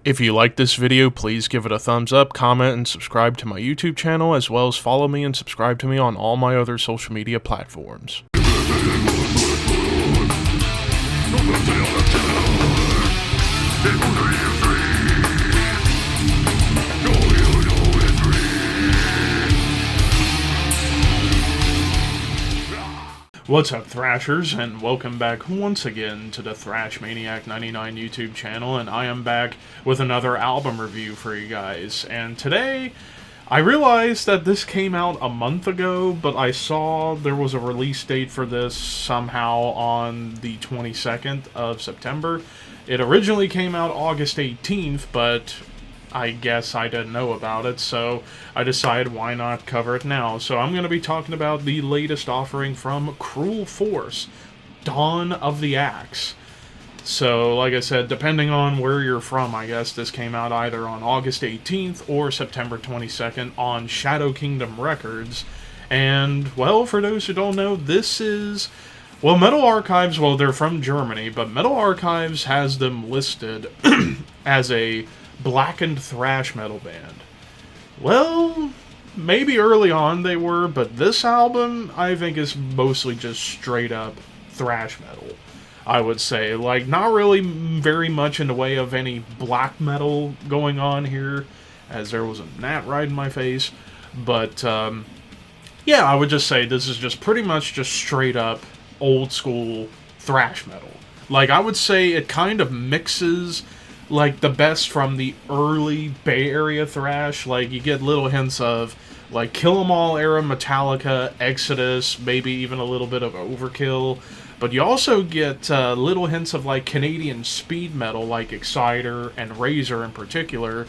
If you like this video, please give it a thumbs up, comment, and subscribe to my YouTube channel, as well as follow me and subscribe to me on all my other social media platforms. What's up, Thrashers, and welcome back once again to the Thrash Maniac 99 YouTube channel, and I am back with another album review for you guys. And today, I realized that this came out a month ago, but I saw there was a release date for this somehow on the 22nd of September. It originally came out August 18th, but I guess I didn't know about it, so I decided why not cover it now. So I'm going to be talking about the latest offering from Cruel Force, Dawn of the Axe. So, like I said, depending on where you're from, I guess this came out either on August 18th or September 22nd on Shadow Kingdom Records. And, well, for those who don't know, this is... Well, Metal Archives, well, they're from Germany, but Metal Archives has them listed as a blackened thrash metal band. Well, maybe early on they were, but this album, I think, is mostly just straight up thrash metal, I would say. Like, not really very much in the way of any black metal going on here, as there was a gnat right in my face, but, yeah, I would just say this is just pretty much just straight up old school thrash metal. Like, I would say it kind of mixes like the best from the early Bay Area thrash. Like, you get little hints of like Kill 'Em All era Metallica, Exodus, maybe even a little bit of Overkill, but you also get little hints of like Canadian speed metal like Exciter and Razor in particular,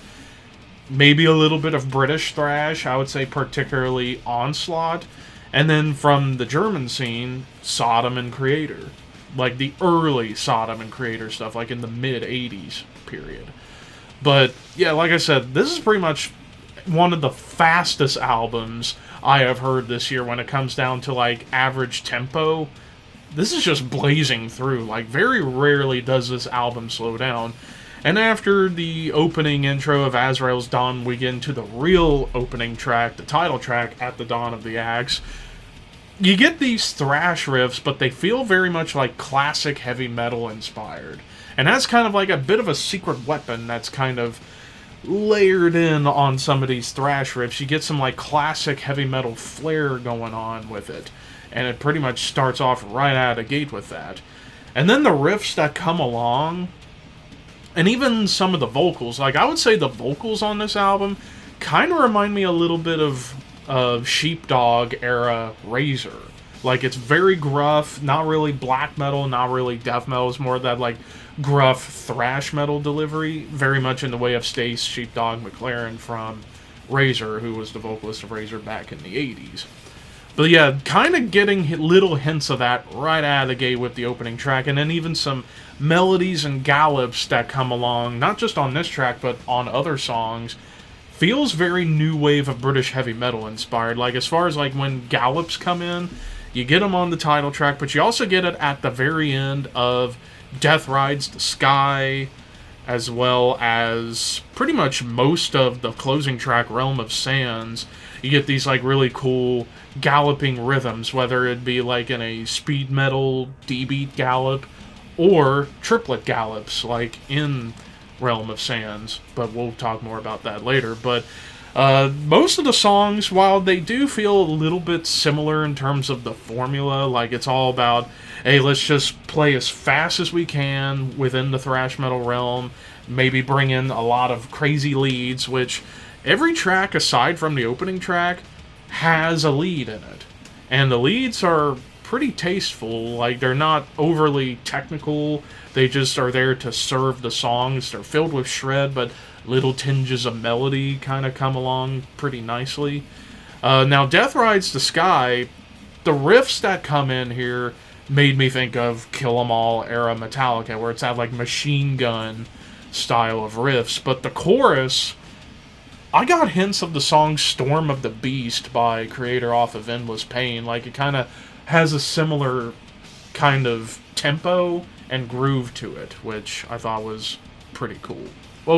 maybe a little bit of British thrash, I would say particularly Onslaught, and then from the German scene, Sodom and Creator. Like the early Sodom and Creator stuff, like in the mid-'80s period. But, yeah, like I said, this is pretty much one of the fastest albums I have heard this year when it comes down to, like, average tempo. This is just blazing through. Like, very rarely does this album slow down. And after the opening intro of Azrael's Dawn, we get into the real opening track, the title track, At the Dawn of the Axe. You get these thrash riffs, but they feel very much like classic heavy metal inspired. And that's kind of like a bit of a secret weapon that's kind of layered in on some of these thrash riffs. You get some like classic heavy metal flair going on with it. And it pretty much starts off right out of the gate with that. And then the riffs that come along, and even some of the vocals, like I would say the vocals on this album kind of remind me a little bit of Sheepdog era Razor. Like, it's very gruff, not really black metal, not really death metal. It's more of that like gruff thrash metal delivery, very much in the way of Stace Sheepdog McLaren from Razor, who was the vocalist of Razor back in the 80s. But yeah, kind of getting little hints of that right out of the gate with the opening track, and then even some melodies and gallops that come along, not just on this track, but on other songs. Feels very new wave of British heavy metal inspired. Like, as far as like when gallops come in, you get them on the title track, but you also get it at the very end of Death Rides the Sky, as well as pretty much most of the closing track, Realm of Sands. You get these like really cool galloping rhythms, whether it be like in a speed metal D-beat gallop or triplet gallops like in Realm of Sands, but we'll talk more about that later. But most of the songs, while they do feel a little bit similar in terms of the formula, like it's all about, hey, let's just play as fast as we can within the thrash metal realm, maybe bring in a lot of crazy leads, which every track aside from the opening track has a lead in it. And the leads are pretty tasteful. Like, they're not overly technical, they just are there to serve the songs. They're filled with shred, but little tinges of melody kind of come along pretty nicely. Now, Death Rides the Sky, the riffs that come in here made me think of Kill 'Em All era Metallica, where it's that like machine gun style of riffs. But the chorus, I got hints of the song Storm of the Beast by Creator off of Endless Pain. Like, it kind of has a similar kind of tempo and groove to it, which I thought was pretty cool.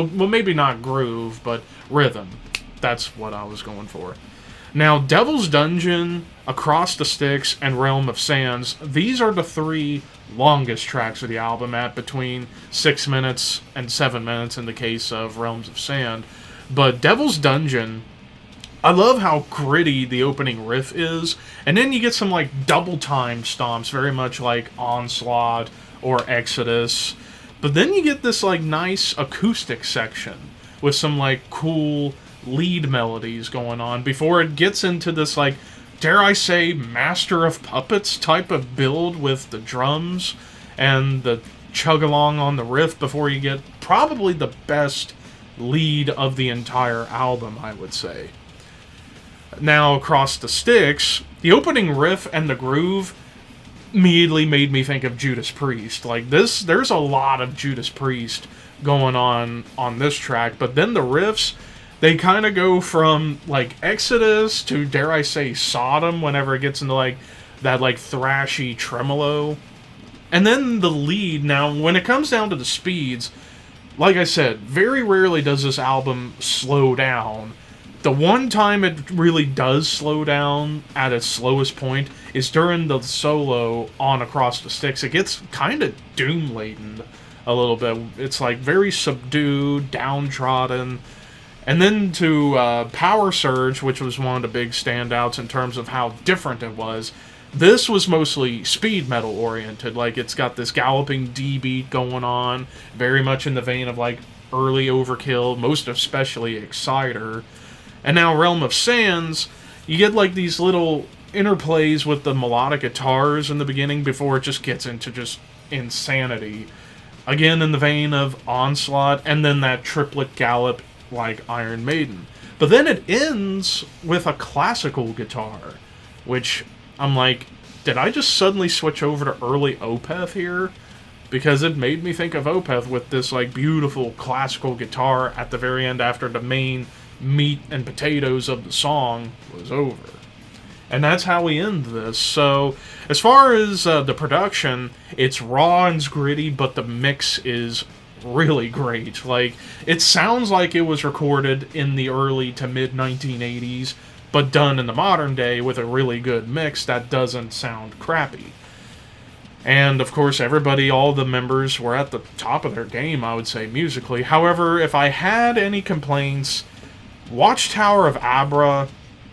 well, maybe not groove, but rhythm. That's what I was going for. Now, Devil's Dungeon, Across the Sticks, and Realm of Sands, these are the 3 longest tracks of the album at between 6 minutes and 7 minutes in the case of Realms of Sand. But Devil's Dungeon, I love how gritty the opening riff is, and then you get some like double time stomps, very much like Onslaught or Exodus. But then you get this like nice acoustic section with some like cool lead melodies going on before it gets into this like, dare I say, Master of Puppets type of build with the drums and the chug along on the riff before you get probably the best lead of the entire album, I would say. Now, Across the Sticks, the opening riff and the groove immediately made me think of Judas Priest. Like this, there's a lot of Judas Priest going on this track, but then the riffs, they kind of go from like Exodus to, dare I say, Sodom whenever it gets into like that like thrashy tremolo. And then the lead, now when it comes down to the speeds, like I said, very rarely does this album slow down. The one time it really does slow down at its slowest point is during the solo on Across the Sticks. It gets kind of doom-laden a little bit. It's like very subdued, downtrodden. And then to Power Surge, which was one of the big standouts in terms of how different it was, this was mostly speed metal oriented. Like it's got this galloping D beat going on, very much in the vein of like early Overkill, most especially Exciter. And now Realm of Sands, you get like these little interplays with the melodic guitars in the beginning before it just gets into just insanity. Again, in the vein of Onslaught, and then that triplet gallop like Iron Maiden. But then it ends with a classical guitar, which I'm like, did I just suddenly switch over to early Opeth here? Because it made me think of Opeth with this like beautiful classical guitar at the very end after the main meat and potatoes of the song was over. And that's how we end this. So, as far as the production, it's raw and gritty, but the mix is really great. Like, it sounds like it was recorded in the early to mid 1980s, but done in the modern day with a really good mix that doesn't sound crappy. And, of course, everybody, all the members were at the top of their game, I would say, musically. However, if I had any complaints, Watchtower of Abra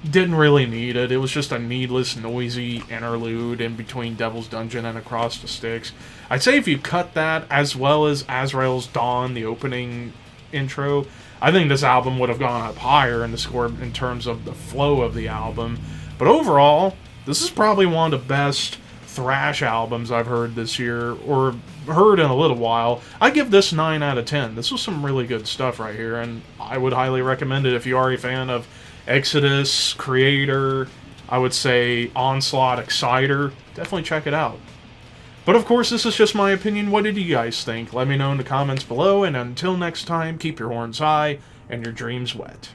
didn't really need it. It was just a needless, noisy interlude in between Devil's Dungeon and Across the Sticks. I'd say if you cut that, as well as Azrael's Dawn, the opening intro, I think this album would have gone up higher in the score in terms of the flow of the album. But overall, this is probably one of the best thrash albums I've heard this year, or heard in a little while. I give this 9 out of 10. This was some really good stuff right here, and I would highly recommend it if you are a fan of Exodus, Creator, I would say Onslaught, Exciter. Definitely check it out. But of course, this is just my opinion. What did you guys think? Let me know in the comments below, and until next time, keep your horns high and your dreams wet.